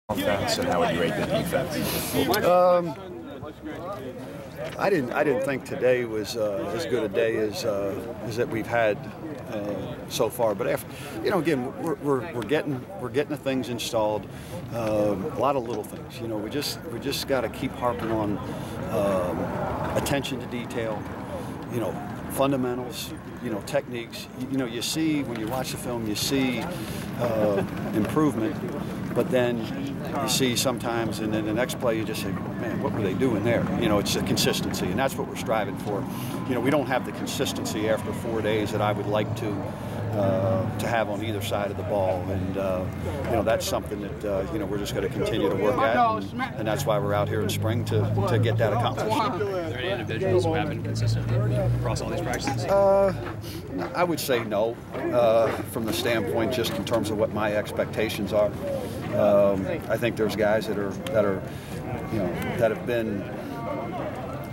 Offense, and how would you rate the defense? I didn't think today was as good a day as that we've had so far. But after, again, we're getting the things installed. A lot of little things. We just got to keep harping on attention to detail. Fundamentals. Techniques. You see when you watch the film, you see improvement, but then you see sometimes, and then the next play you just say, man, what were they doing there? It's the consistency, and that's what we're striving for. We don't have the consistency after 4 days that I would like to have on either side of the ball, and that's something that we're just going to continue to work at, and that's why we're out here in spring to get that accomplished. Are there any individuals who have been consistent across all these practices? I would say no, from the standpoint just in terms of what my expectations are. I think there's guys that have been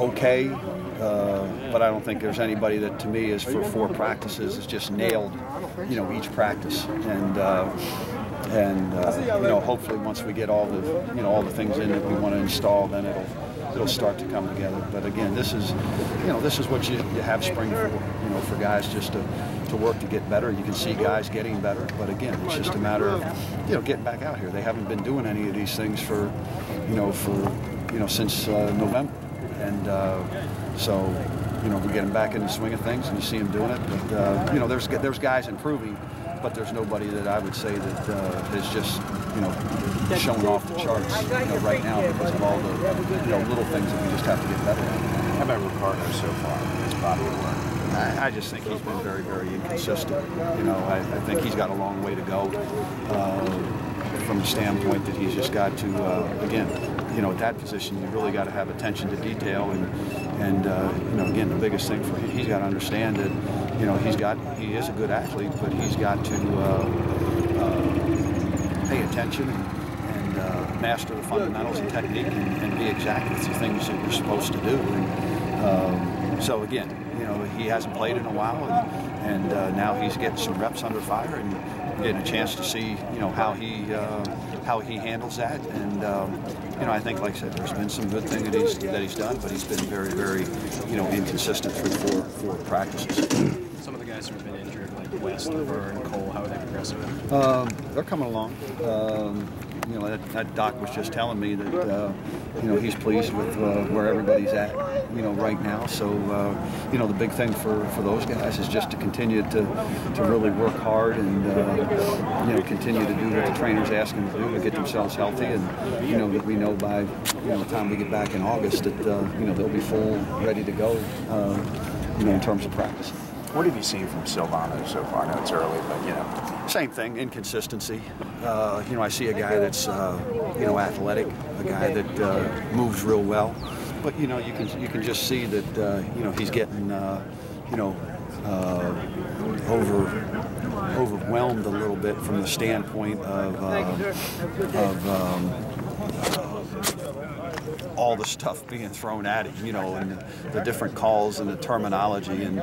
okay, but I don't think there's anybody that, to me, is for 4 practices has just nailed, each practice. And hopefully once we get all the things in that we want to install, then it'll start to come together. But again, this is what you have spring for guys just to work to get better. You can see guys getting better, but again, it's just a matter of getting back out here. They haven't been doing any of these things for since November, and so we get them back in the swing of things, and you see them doing it. But there's guys improving, but there's nobody that I would say that is just showing off the charts right now because of all the little things that we just have to get better at. How about Ricardo so far? His body of work. I just think he's been very, very inconsistent. I think he's got a long way to go from the standpoint that he's just got to, again, at that position, you really got to have attention to detail, and again, the biggest thing for him, he's got to understand that, he is a good athlete, but he's got to pay attention and master the fundamentals and technique and be exact with the things that you're supposed to do. And so again, he hasn't played in a while, and now he's getting some reps under fire and getting a chance to see, how he handles that. And I think, like I said, there's been some good thing that he's done, but he's been very, very, inconsistent through four practices. Some of the guys who have been injured, like West, Laverne, Cole, how are they progressing? They're coming along. That doc was just telling me that he's pleased with where everybody's at right now. So the big thing for those guys is just to continue to really work hard and continue to do what the trainers ask them to do to get themselves healthy, and that we know by the time we get back in August that they'll be full, ready to go in terms of practice. What have you seen from Silvano so far? I know it's early, but same thing, inconsistency. I see a guy that's athletic, a guy that moves real well, but you can just see that he's getting overwhelmed a little bit from the standpoint of all the stuff being thrown at him, and the different calls and the terminology, and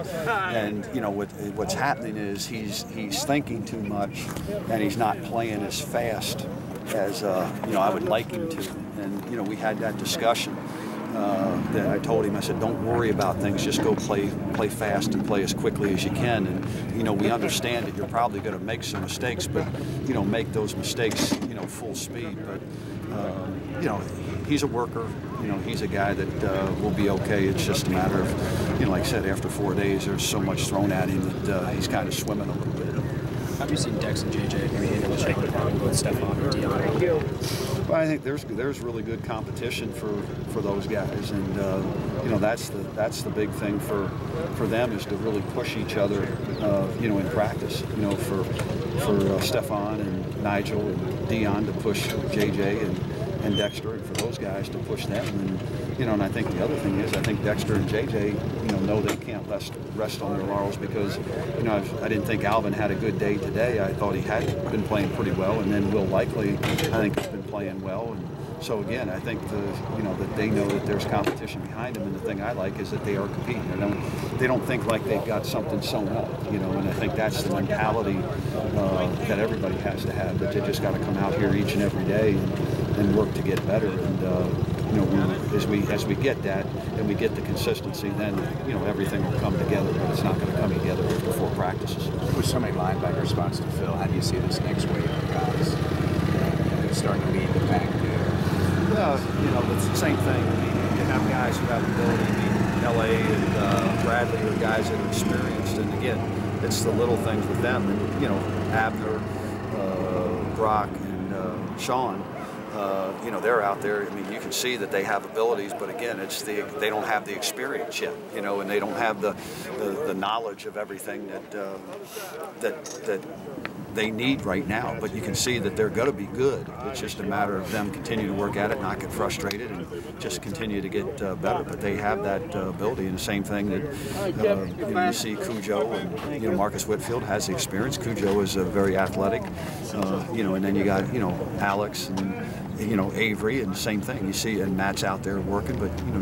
what's happening is he's thinking too much, and he's not playing as fast as I would like him to. And we had that discussion. That I told him, I said, don't worry about things, just go play fast and play as quickly as you can. And we understand that you're probably going to make some mistakes, but make those mistakes full speed. But he's a worker. He's a guy that will be okay. It's just a matter of, like I said, after 4 days, there's so much thrown at him that he's kind of swimming a little bit. How have you seen Dex and JJ maybe handle the challenge with Stefan and Dion? Well, I think there's really good competition for those guys, and that's the big thing for them is to really push each other, in practice. For Stefan and Nigel and Dion to push JJ and Dexter, and for those guys to push them. And I think the other thing is, I think Dexter and JJ, know they can't rest on their laurels because, I didn't think Alvin had a good day today. I thought he had been playing pretty well, and then Will Likely, I think, has been playing well. And so again, I think that they know that there's competition behind them, and the thing I like is that they are competing. They don't think like they've got something sewn up, and I think that's the mentality that everybody has to have, that they just got to come out here each and every day and work to get better. And you know, as we get that and we get the consistency, then you know everything will come together. But it's not going to come together after 4 practices. With so many linebacker spots to fill, how do you see this next wave of guys starting to lead the pack there? Well, you know, it's the same thing. I mean, you have guys who have ability. I mean, L.A. and Bradley are guys that are experienced, and again, it's the little things with them. And you know, Abner, Brock, and Sean. You know, they're out there. I mean, you can see that they have abilities, but again, it's they don't have the experience yet. You know, and they don't have the knowledge of everything that they need right now. But you can see that they're going to be good. It's just a matter of them continue to work at it, not get frustrated, and just continue to get better. But they have that ability, and the same thing that you know, you see Cujo and you know Marcus Whitfield has the experience. Cujo is very athletic, you know, and then you got you know Alex and you know Avery, and the same thing you see, and Matt's out there working. But you know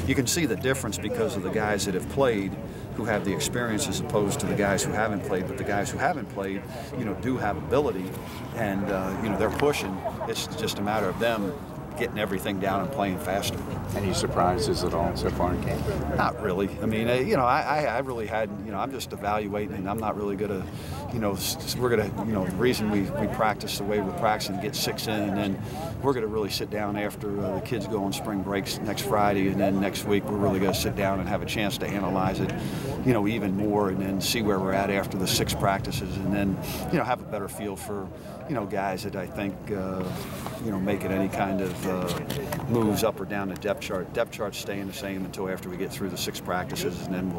you can see the difference because of the guys that have played, who have the experience as opposed to the guys who haven't played. But the guys who haven't played, you know, do have ability, and you know they're pushing. It's just a matter of them getting everything down and playing faster. Any surprises at all so far in camp? Not really. I mean, you know, I really had, you know, I'm just evaluating, and I'm not really going to, you know, we're going to, you know, the reason we practice the way we're practicing, get 6 in, and then we're going to really sit down after the kids go on spring breaks next Friday, and then next week we're really going to sit down and have a chance to analyze it, you know, even more, and then see where we're at after the 6 practices, and then, you know, have a better feel for, you know, guys that I think, you know, making any kind of moves up or down the depth chart. Depth chart's staying the same until after we get through the 6 practices, and then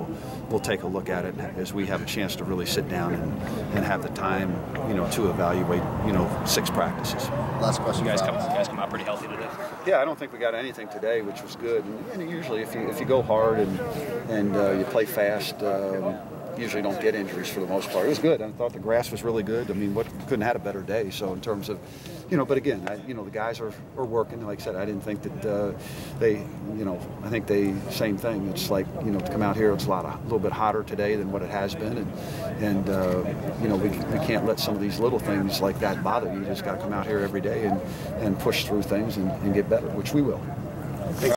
we'll take a look at it as we have a chance to really sit down and have the time, you know, to evaluate, you know, 6 practices. Last question. You guys come out pretty healthy today. Yeah, I don't think we got anything today, which was good. And usually, if you go hard and you play fast, usually don't get injuries for the most part. It was good. I thought the grass was really good. I mean, couldn't have had a better day. So in terms of, you know, but again, you know, the guys are working. Like I said, I didn't think that they, you know, I think same thing. It's like, you know, to come out here, it's a little bit hotter today than what it has been, and you know, we can't let some of these little things like that bother you. You just got to come out here every day and push through things and get better, which we will.